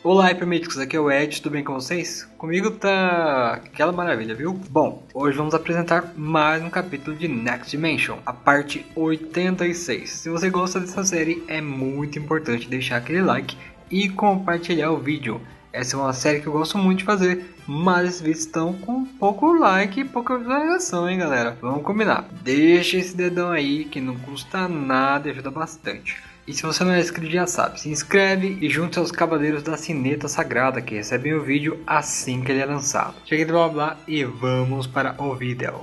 Olá, Hypermíticos, aqui é o Ed, tudo bem com vocês? Comigo tá aquela maravilha, viu? Bom, hoje vamos apresentar mais um capítulo de Next Dimension, a parte 86. Se você gosta dessa série, é muito importante deixar aquele like e compartilhar o vídeo. Essa é uma série que eu gosto muito de fazer, mas esses vídeos estão com pouco like e pouca visualização, hein, galera? Vamos combinar. Deixa esse dedão aí que não custa nada e ajuda bastante. E se você não é inscrito, já sabe, se inscreve e junte aos Cavaleiros da Sineta Sagrada que recebem o vídeo assim que ele é lançado. Chega de blá blá e vamos para o vídeo.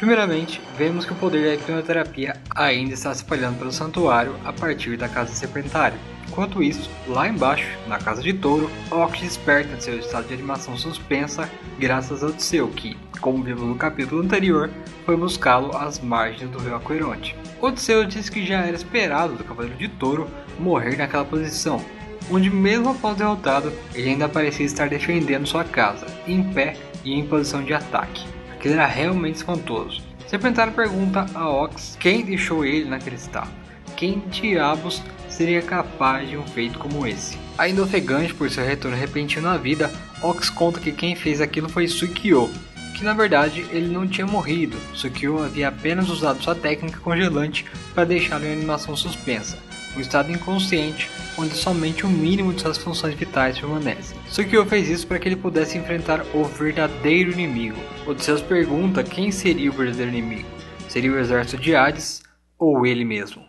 Primeiramente, vemos que o poder da hipnoterapia ainda está se espalhando pelo santuário a partir da Casa Serpentária. Enquanto isso, lá embaixo, na Casa de Touro, Ox desperta de seu estado de animação suspensa graças a Odisseu que, como vimos no capítulo anterior, foi buscá-lo às margens do rio Aqueronte. Odisseu disse que já era esperado do Cavaleiro de Touro morrer naquela posição, onde mesmo após derrotado, ele ainda parecia estar defendendo sua casa, em pé e em posição de ataque. Aquilo era realmente espantoso. Serpentário pergunta a Ox quem deixou ele naquele estado. Quem diabos seria capaz de um feito como esse? Ainda ofegante por seu retorno repentino à vida, Ox conta que quem fez aquilo foi Sukiyo, que na verdade ele não tinha morrido. Sukiyo havia apenas usado sua técnica congelante para deixá-lo em animação suspensa, um estado inconsciente onde somente o mínimo de suas funções vitais permanece. Sukiyo fez isso para que ele pudesse enfrentar o verdadeiro inimigo. Odysseus pergunta quem seria o verdadeiro inimigo. Seria o exército de Hades ou ele mesmo?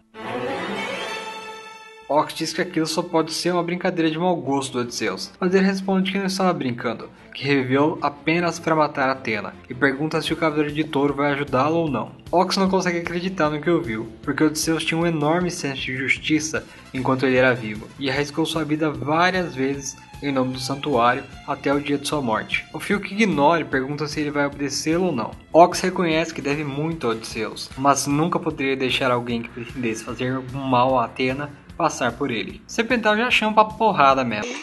Ox diz que aquilo só pode ser uma brincadeira de mau gosto do Odysseus, mas ele responde que não estava brincando, que reviveu apenas para matar Athena, e pergunta se o Cavaleiro de Touro vai ajudá-lo ou não. Ox não consegue acreditar no que ouviu, porque Odysseus tinha um enorme senso de justiça enquanto ele era vivo, e arriscou sua vida várias vezes em nome do santuário até o dia de sua morte. O Fiuk ignora e pergunta se ele vai obedecê-lo ou não. Ox reconhece que deve muito a Odysseus, mas nunca poderia deixar alguém que pretendesse fazer algum mal a Athena passar por ele. Serpentário já chama pra porrada mesmo.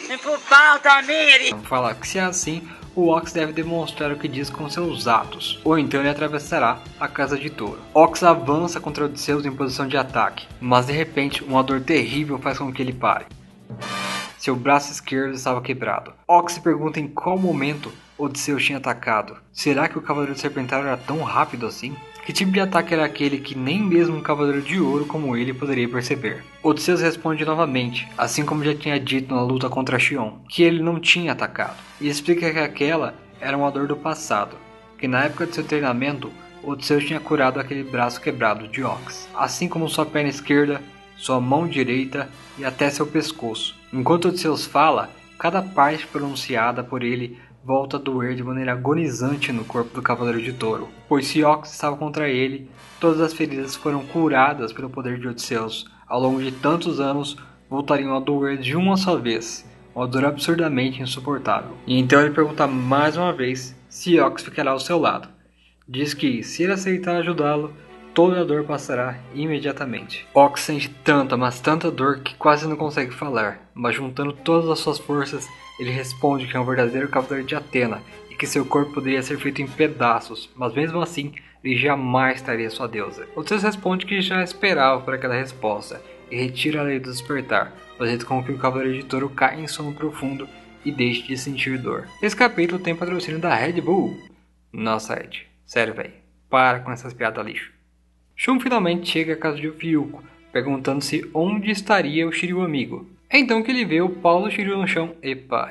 Vamos falar que se é assim, o Ox deve demonstrar o que diz com seus atos, ou então ele atravessará a Casa de Touro. Ox avança contra Odysseus em posição de ataque, mas de repente uma dor terrível faz com que ele pare. Seu braço esquerdo estava quebrado. Ox se pergunta em qual momento Odysseus tinha atacado. Será que o Cavaleiro Serpentário era tão rápido assim? Que tipo de ataque era aquele que nem mesmo um Cavaleiro de Ouro como ele poderia perceber? Odysseus responde novamente, assim como já tinha dito na luta contra Xion, que ele não tinha atacado, e explica que aquela era uma dor do passado, que na época de seu treinamento, Odysseus tinha curado aquele braço quebrado de Ox, assim como sua perna esquerda, sua mão direita e até seu pescoço. Enquanto Odysseus fala, cada parte pronunciada por ele volta a doer de maneira agonizante no corpo do Cavaleiro de Touro, pois se Ox estava contra ele, todas as feridas foram curadas pelo poder de Odysseus. Ao longo de tantos anos, voltariam a doer de uma só vez, uma dor absurdamente insuportável. E então ele pergunta mais uma vez se Ox ficará ao seu lado. Diz que, se ele aceitar ajudá-lo, toda a dor passará imediatamente. Ox sente tanta, mas tanta dor que quase não consegue falar, mas juntando todas as suas forças, ele responde que é um verdadeiro cavaleiro de Athena e que seu corpo poderia ser feito em pedaços, mas mesmo assim, ele jamais traria sua deusa. Odysseus responde que já esperava por aquela resposta e retira a lei do despertar, fazendo com que o Cavaleiro de Touro caia em sono profundo e deixe de sentir dor. Esse capítulo tem patrocínio da Red Bull. Nossa, Ed, sério véi, para com essas piadas lixo. Shun finalmente chega à casa de Fiuco, perguntando-se onde estaria o Shiryu amigo. É então que ele vê o pau do Shiryu no chão. Epa,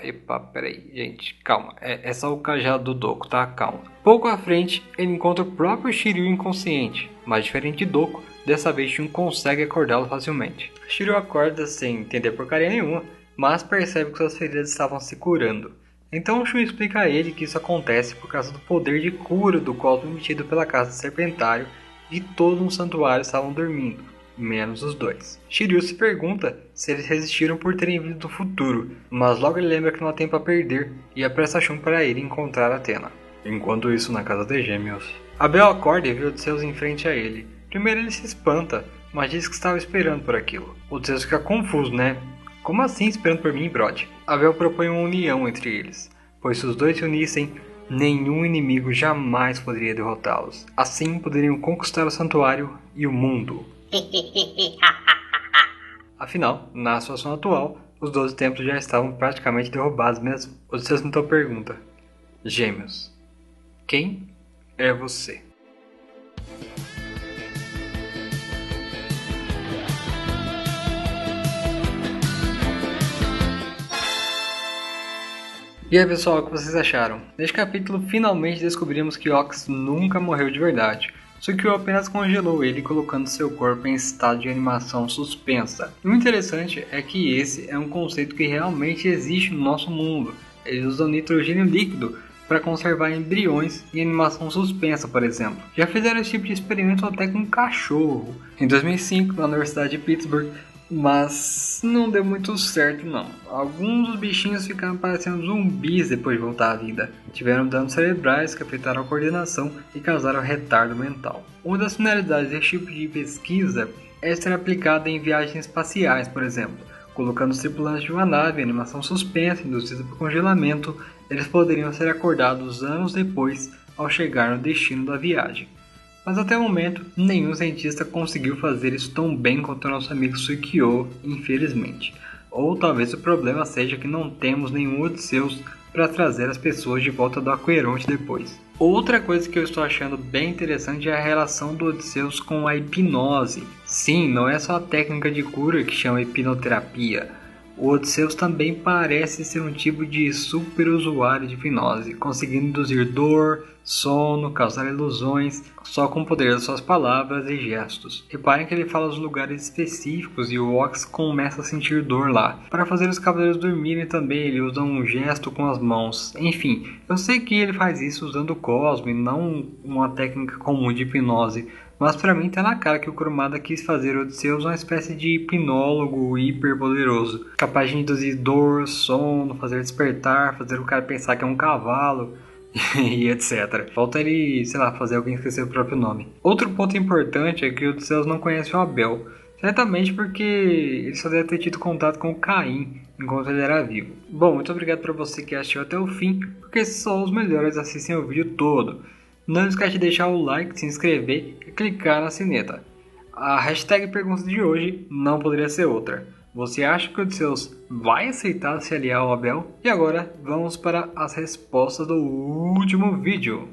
peraí, gente, calma. É só o cajado do Doku, tá? Calma. Pouco à frente, ele encontra o próprio Shiryu inconsciente, mas diferente de Doku, dessa vez Shun consegue acordá-lo facilmente. Shiryu acorda sem entender porcaria nenhuma, mas percebe que suas feridas estavam se curando. Então Shun explica a ele que isso acontece por causa do poder de cura do cosmo emitido pela Casa Serpentário e todos no santuário estavam dormindo, menos os dois. Shiryu se pergunta se eles resistiram por terem vindo do futuro, mas logo ele lembra que não há tempo a perder e apressa Shun para ir encontrar Athena. Enquanto isso, na casa de Gêmeos, Abel acorda e vê Odysseus em frente a ele. Primeiro ele se espanta, mas diz que estava esperando por aquilo. Odysseus fica confuso, né? Como assim esperando por mim, Brod? Abel propõe uma união entre eles, pois se os dois se unissem, nenhum inimigo jamais poderia derrotá-los. Assim poderiam conquistar o santuário e o mundo. Afinal, na situação atual, os 12 templos já estavam praticamente derrubados mesmo. Odisseus então pergunta: Gêmeos, quem é você? E aí pessoal, o que vocês acharam? Neste capítulo finalmente descobrimos que Ox nunca morreu de verdade. Sukiyo apenas congelou ele colocando seu corpo em estado de animação suspensa. E o interessante é que esse é um conceito que realmente existe no nosso mundo. Eles usam nitrogênio líquido para conservar embriões em animação suspensa, por exemplo. Já fizeram esse tipo de experimento até com um cachorro, em 2005 na Universidade de Pittsburgh, mas não deu muito certo não. Alguns dos bichinhos ficaram parecendo zumbis depois de voltar à vida. Tiveram danos cerebrais que afetaram a coordenação e causaram retardo mental. Uma das finalidades desse tipo de pesquisa é ser aplicada em viagens espaciais, por exemplo. Colocando os tripulantes de uma nave em animação suspensa induzida por congelamento, eles poderiam ser acordados anos depois ao chegar no destino da viagem. Mas até o momento, nenhum cientista conseguiu fazer isso tão bem quanto o nosso amigo Sukiyo, infelizmente. Ou talvez o problema seja que não temos nenhum Odisseus para trazer as pessoas de volta do Aqueronte depois. Outra coisa que eu estou achando bem interessante é a relação do Odisseus com a hipnose. Sim, não é só a técnica de cura que chama hipnoterapia. O Odisseus também parece ser um tipo de super usuário de hipnose, conseguindo induzir dor, sono, causar ilusões, só com o poder das suas palavras e gestos. Reparem que ele fala os lugares específicos e o Ox começa a sentir dor lá. Para fazer os cavaleiros dormirem também, ele usa um gesto com as mãos. Enfim, eu sei que ele faz isso usando o Cosmo e não uma técnica comum de hipnose. Mas pra mim tá na cara que o Kurumada quis fazer o Odisseus uma espécie de hipnólogo hiper poderoso, capaz de induzir dor, sono, fazer despertar, fazer o cara pensar que é um cavalo e etc. Falta ele, sei lá, fazer alguém esquecer o próprio nome. Outro ponto importante é que o Odisseus não conhece o Abel, certamente porque ele só deve ter tido contato com o Caim enquanto ele era vivo. Bom, muito obrigado pra você que assistiu até o fim, porque só os melhores assistem o vídeo todo. Não esquece de deixar o like, se inscrever e clicar na sineta. A hashtag pergunta de hoje não poderia ser outra. Você acha que o Odisseus vai aceitar se aliar ao Abel? E agora vamos para as respostas do último vídeo.